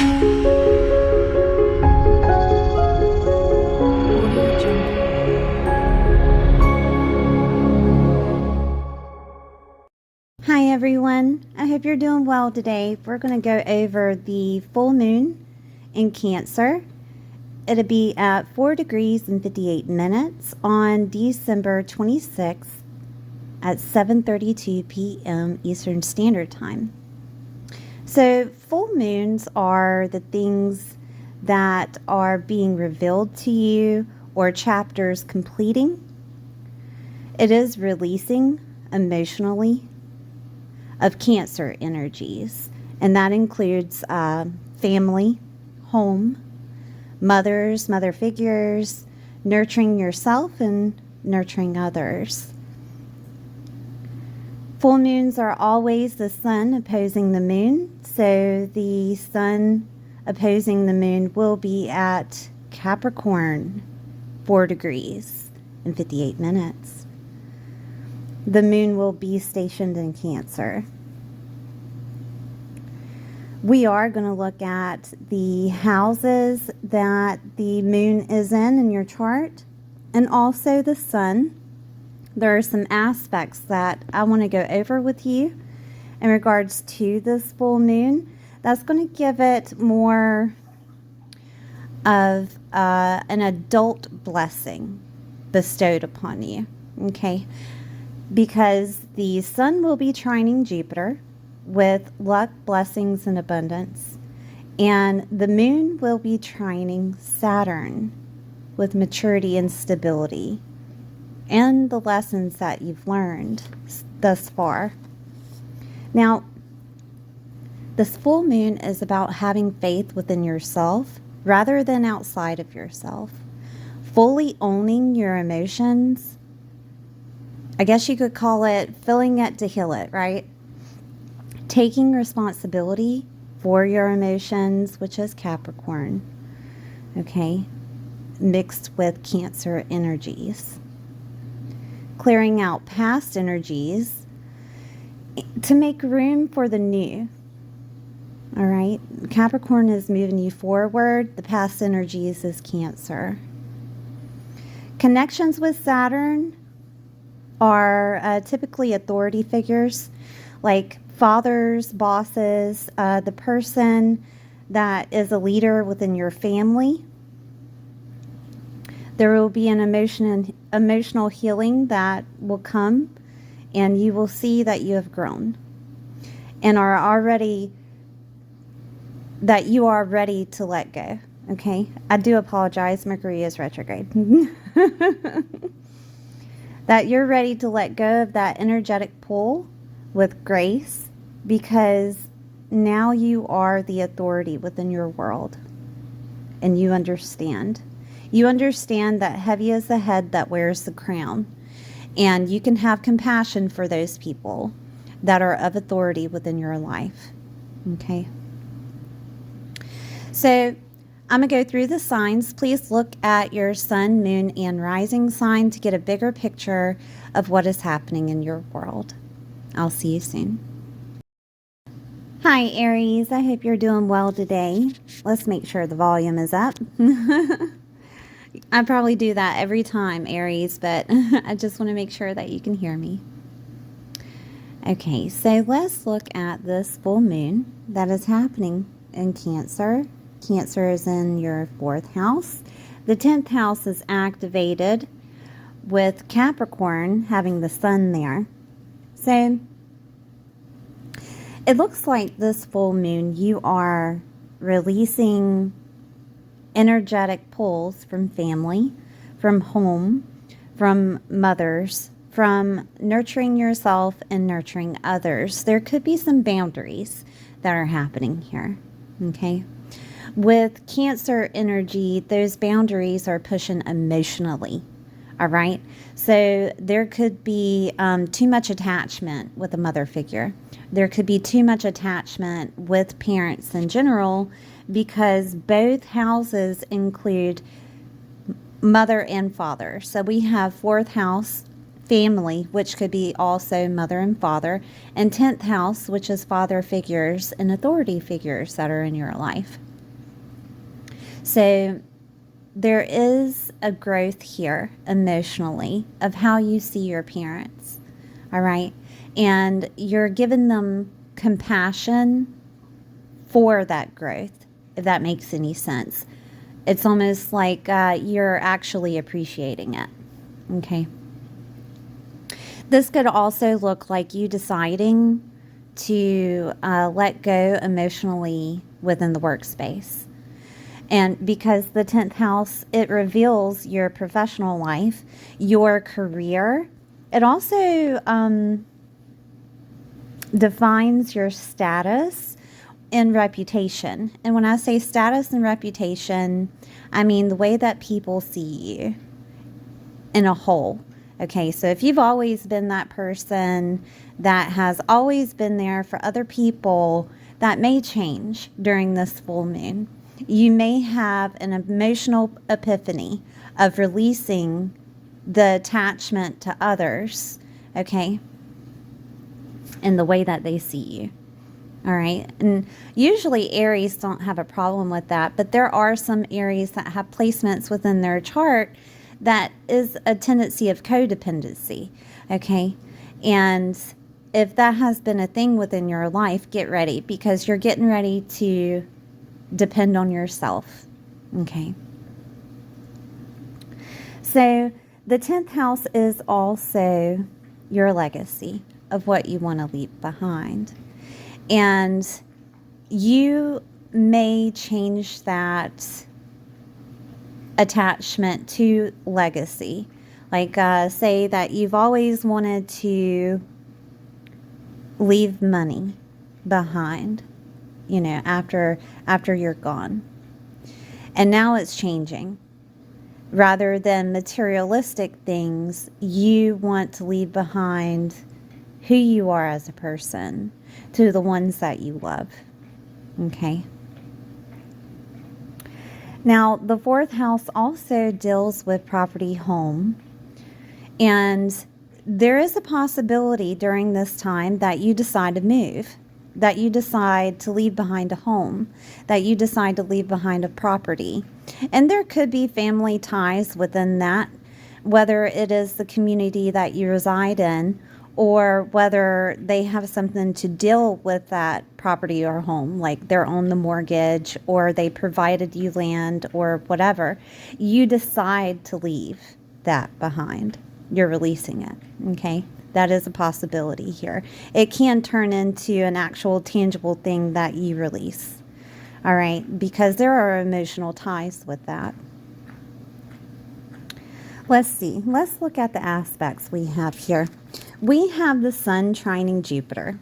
Hi everyone, I hope you're doing well today. We're going to go over the full moon in Cancer. It'll be at 4 degrees and 58 minutes on December 26th at 7:32 p.m. Eastern Standard Time. So full moons are the things that are being revealed to you or chapters completing. It is releasing emotionally of Cancer energies, and that includes family, home, mother figures, nurturing yourself and nurturing others. Full moons are always the sun opposing the moon, so the sun opposing the moon will be at Capricorn, 4 degrees and 58 minutes. The moon will be stationed in Cancer. We are going to look at the houses that the moon is in your chart, and also the sun. There are some aspects that I want to go over with you in regards to this full moon. That's going to give it more of an adult blessing bestowed upon you, okay? Because the sun will be trining Jupiter with luck, blessings, and abundance. And the moon will be trining Saturn with maturity and stability and the lessons that you've learned thus far. Now, this full moon is about having faith within yourself rather than outside of yourself. Fully owning your emotions. I guess you could call it feeling it to heal it, right? Taking responsibility for your emotions, which is Capricorn, okay, mixed with Cancer energies. Clearing out past energies to make room for the new, all right? Capricorn is moving you forward. The past energies is Cancer. Connections with Saturn are typically authority figures like fathers, bosses, the person that is a leader within your family. There will be an emotional healing that will come, and you will see that you have grown and are already, that you are ready to let go, okay? I do apologize, Mercury is retrograde. That you're ready to let go of that energetic pull with grace, because now you are the authority within your world and you understand. You understand that heavy is the head that wears the crown, and you can have compassion for those people that are of authority within your life, okay? So I'm going to go through the signs. Please look at your sun, moon, and rising sign to get a bigger picture of what is happening in your world. I'll see you soon. Hi, Aries. I hope you're doing well today. Let's make sure the volume is up. I probably do that every time, Aries, but I just want to make sure that you can hear me. Okay, so let's look at this full moon that is happening in Cancer. Cancer is in your 4th house. The 10th house is activated with Capricorn having the sun there. So it looks like this full moon, you are releasing energetic pulls from family, from home, from mothers, from nurturing yourself and nurturing others. There could be some boundaries that are happening here, okay? With Cancer energy, those boundaries are pushing emotionally, all right? So there could be too much attachment with a mother figure. There could be too much attachment with parents in general, because both houses include mother and father. So we have 4th house, family, which could be also mother and father, and 10th house, which is father figures and authority figures that are in your life. So there is a growth here emotionally of how you see your parents. All right. And you're giving them compassion for that growth, if that makes any sense. It's almost like you're actually appreciating it. Okay. This could also look like you deciding to let go emotionally within the workspace. And because the 10th house, it reveals your professional life, your career. It also defines your status and reputation. And when I say status and reputation, I mean the way that people see you in a whole. Okay, so if you've always been that person that has always been there for other people, that may change during this full moon. You may have an emotional epiphany of releasing the attachment to others, okay, in the way that they see you. All right. And usually Aries don't have a problem with that, but there are some Aries that have placements within their chart that is a tendency of codependency. Okay. And if that has been a thing within your life, get ready, because you're getting ready to depend on yourself. Okay. So the 10th house is also your legacy of what you want to leave behind. And you may change that attachment to legacy. Like say that you've always wanted to leave money behind, you know, after you're gone. And now it's changing. Rather than materialistic things, you want to leave behind who you are as a person to the ones that you love. Okay. Now, the 4th house also deals with property, home. And there is a possibility during this time that you decide to move, that you decide to leave behind a home, that you decide to leave behind a property. And there could be family ties within that, whether it is the community that you reside in, or whether they have something to deal with that property or home, like they're on the mortgage or they provided you land or whatever. You decide to leave that behind. You're releasing it, okay? That is a possibility here. It can turn into an actual tangible thing that you release, all right? Because there are emotional ties with that. Let's see. Let's look at the aspects we have here. We have the sun trining Jupiter.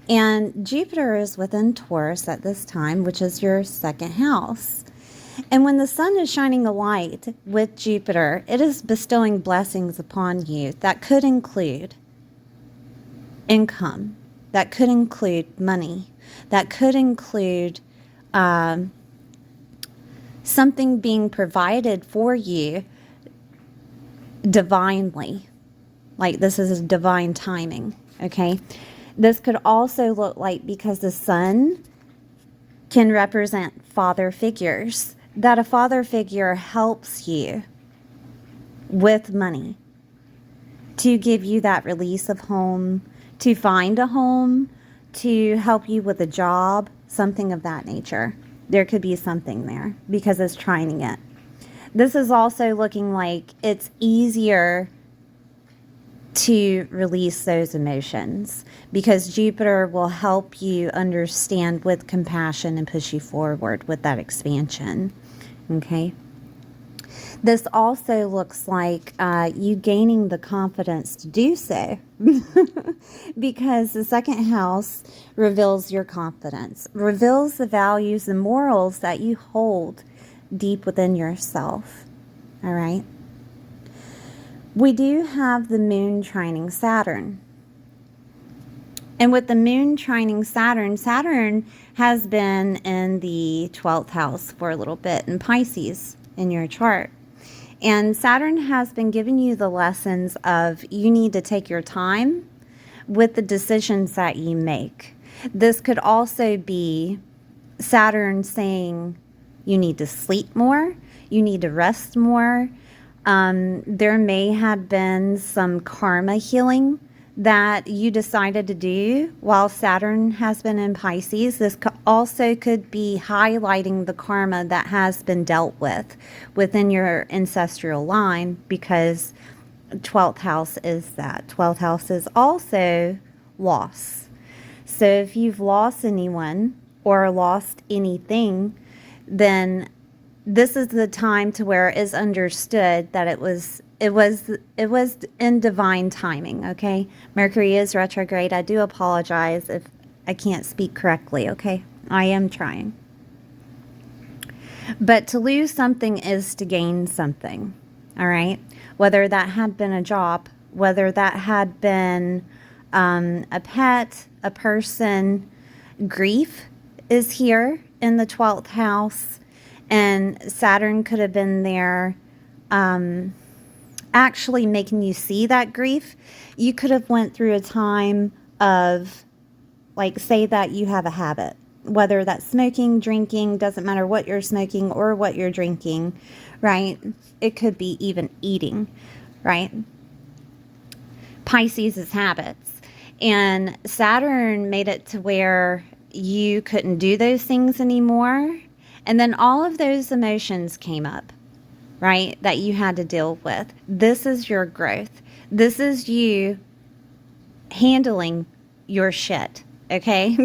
And Jupiter is within Taurus at this time, which is your 2nd house. And when the sun is shining a light with Jupiter, it is bestowing blessings upon you that could include income, that could include money, that could include something being provided for you divinely. Like this is divine timing, okay? This could also look like, because the sun can represent father figures, that a father figure helps you with money to give you that release of home, to find a home, to help you with a job, something of that nature. There could be something there because it's trining it. This is also looking like it's easier to release those emotions because Jupiter will help you understand with compassion and push you forward with that expansion. Okay. This also looks like you gaining the confidence to do so because the 2nd house reveals your confidence, reveals the values and morals that you hold deep within yourself. All right. We do have the moon trining Saturn. And with the moon trining Saturn, Saturn has been in the 12th house for a little bit in Pisces in your chart. And Saturn has been giving you the lessons of you need to take your time with the decisions that you make. This could also be Saturn saying, You need to sleep more. You need to rest more. There may have been some karma healing that you decided to do while Saturn has been in Pisces. This also could be highlighting the karma that has been dealt with within your ancestral line, because 12th house is that. 12th house is also loss. So if you've lost anyone or lost anything, then this is the time to where it's understood that it was in divine timing, okay? Mercury is retrograde. I do apologize if I can't speak correctly, okay? I am trying. But to lose something is to gain something, all right? Whether that had been a job, whether that had been a pet, a person, grief is here in the 12th house, and Saturn could have been there actually making you see that grief. You could have went through a time of, like, say that you have a habit, whether that's smoking, drinking, doesn't matter what you're smoking or what you're drinking, right? It could be even eating, right? Pisces is habits. And Saturn made it to where you couldn't do those things anymore. And then all of those emotions came up, right, that you had to deal with. This is your growth. This is you handling your shit, okay?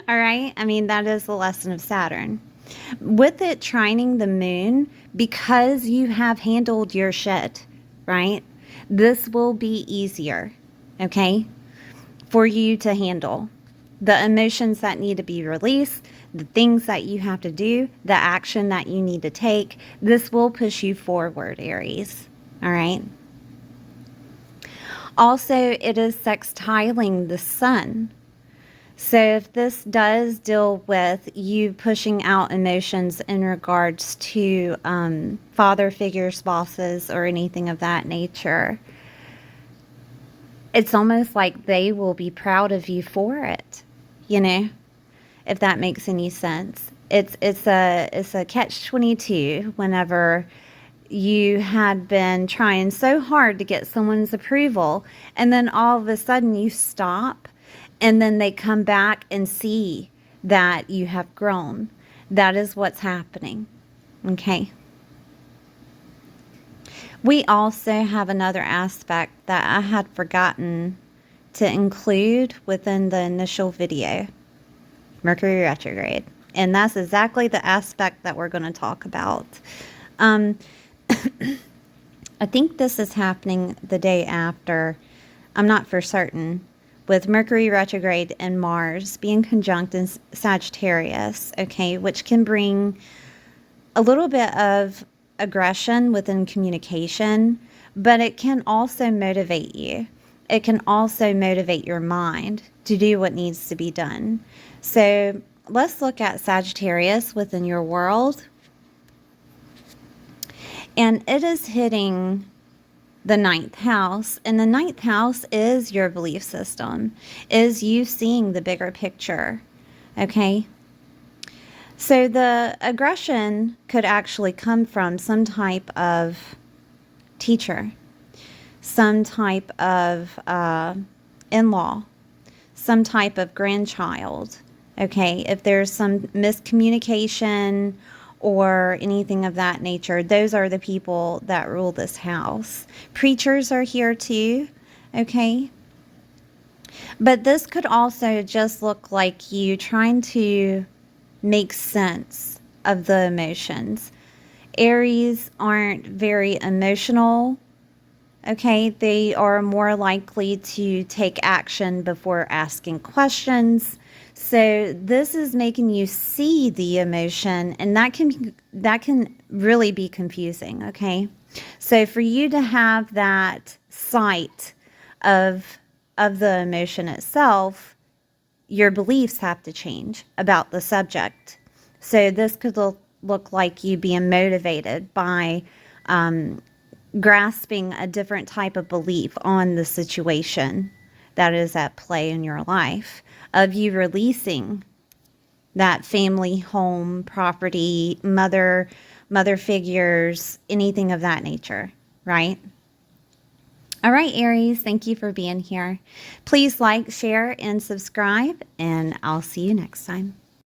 All right? I mean, that is the lesson of Saturn. With it trining the moon, because you have handled your shit, right, this will be easier, okay, for you to handle. The emotions that need to be released, the things that you have to do, the action that you need to take, this will push you forward, Aries. All right. Also, it is sextiling the sun. So if this does deal with you pushing out emotions in regards to father figures, bosses, or anything of that nature, it's almost like they will be proud of you for it, you know, if that makes any sense. It's a catch-22 whenever you had been trying so hard to get someone's approval, and then all of a sudden you stop, and then they come back and see that you have grown. That is what's happening, okay? We also have another aspect that I had forgotten to include within the initial video, Mercury retrograde. And that's exactly the aspect that we're going to talk about. I think this is happening the day after. I'm not for certain. With Mercury retrograde and Mars being conjunct in Sagittarius, okay, which can bring a little bit of aggression within communication, but it can also motivate you. It can also motivate your mind to do what needs to be done. So let's look at Sagittarius within your world. And it is hitting the 9th house. And the 9th house is your belief system, is you seeing the bigger picture. Okay? So the aggression could actually come from some type of teacher, some type of in-law, some type of grandchild. Okay? If there's some miscommunication or anything of that nature, those are the people that rule this house. Preachers are here too, okay? But this could also just look like you trying to make sense of the emotions. Aries aren't very emotional, okay? They are more likely to take action before asking questions. So this is making you see the emotion, and that can really be confusing, okay? So for you to have that sight of the emotion itself, your beliefs have to change about the subject. So this could look like you being motivated by grasping a different type of belief on the situation that is at play in your life, of you releasing that family home, property, mother figures, anything of that nature, right? All right, Aries, thank you for being here. Please like, share, and subscribe, and I'll see you next time.